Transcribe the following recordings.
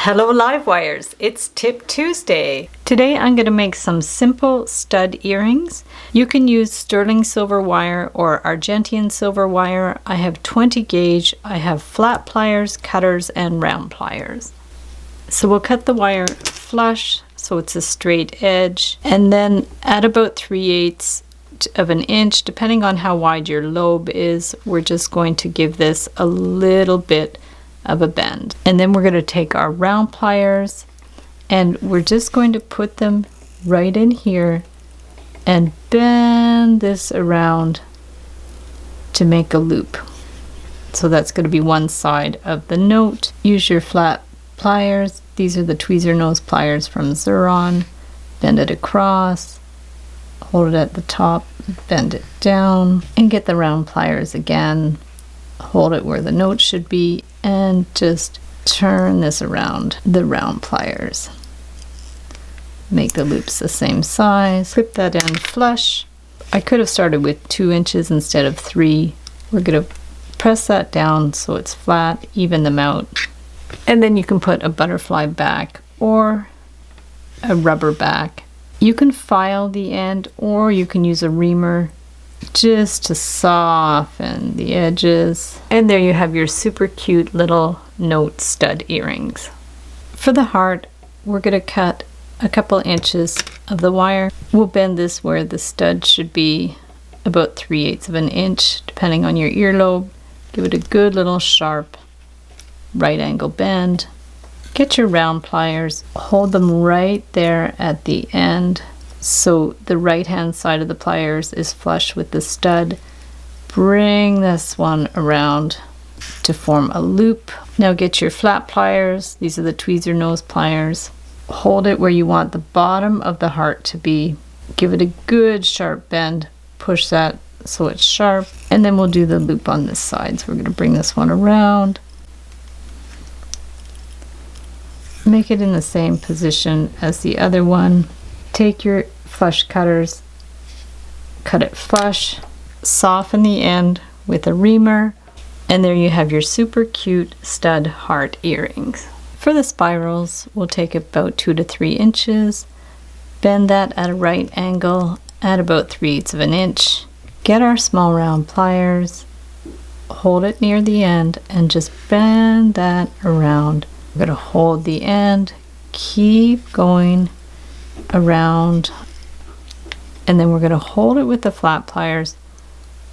Hello live wires, it's Tip Tuesday. Today I'm going to make some simple stud earrings. You can use sterling silver wire or Argentian silver wire. I have 20 gauge, I have flat pliers, cutters, and round pliers. So we'll cut the wire flush so it's a straight edge, and then at about 3/8 of an inch, depending on how wide your lobe is, we're just going to give this a little bit of a bend. And then we're going to take our round pliers and we're just going to put them right in here and bend this around to make a loop. So that's going to be one side of the note. Use your flat pliers. These are the tweezer nose pliers from Xuron. Bend it across, hold it at the top, bend it down, and get the round pliers again. Hold it where the note should be and just turn this around the round pliers. Make the loops the same size. Clip that end flush. I could have started with 2 inches instead of 3. We're going to press that down so it's flat, even them out. And then you can put a butterfly back or a rubber back. You can file the end or you can use a reamer just to soften the edges. And there you have your super cute little note stud earrings. For the heart, we're going to cut a couple inches of the wire. We'll bend this where the stud should be about 3/8 of an inch, depending on your earlobe. Give it a good little sharp right angle bend. Get your round pliers, hold them right there at the end so the right hand side of the pliers is flush with the stud. Bring this one around to form a loop. Now get your flat pliers. These are the tweezer nose pliers. Hold it where you want the bottom of the heart to be. Give it a good sharp bend. Push that so it's sharp. And then we'll do the loop on this side. So we're going to bring this one around. Make it in the same position as the other one. Take your flush cutters, cut it flush, soften the end with a reamer, and there you have your super cute stud heart earrings. For the spirals, we'll take about 2 to 3 inches, bend that at a right angle at about 3/8 of an inch. Get our small round pliers, hold it near the end, and just bend that around. We're going to hold the end, keep going around, and then we're going to hold it with the flat pliers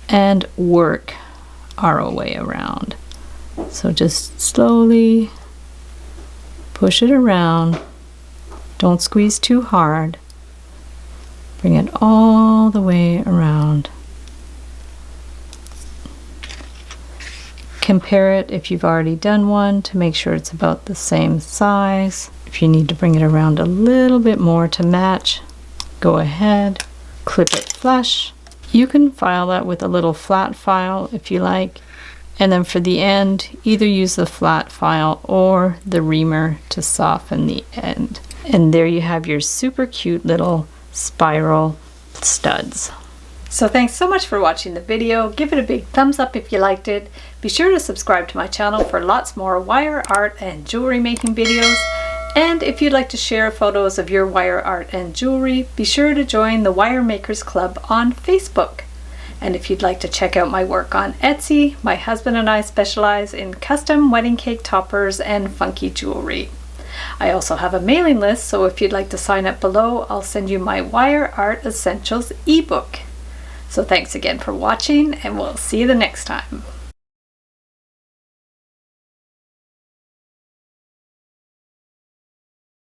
and work our way around. So just slowly push it around. Don't squeeze too hard. Bring it all the way around. Compare it if you've already done one to make sure it's about the same size. If you need to bring it around a little bit more to match, go ahead, clip it flush. You can file that with a little flat file if you like, and then for the end, either use the flat file or the reamer to soften the end. And there you have your super cute little spiral studs. So thanks so much for watching the video. Give it a big thumbs up if you liked it. Be sure to subscribe to my channel for lots more wire art and jewelry making videos. And if you'd like to share photos of your wire art and jewelry, be sure to join the Wire Makers Club on Facebook. And if you'd like to check out my work on Etsy, my husband and I specialize in custom wedding cake toppers and funky jewelry. I also have a mailing list, so if you'd like to sign up below, I'll send you my Wire Art Essentials ebook. So thanks again for watching, and we'll see you the next time.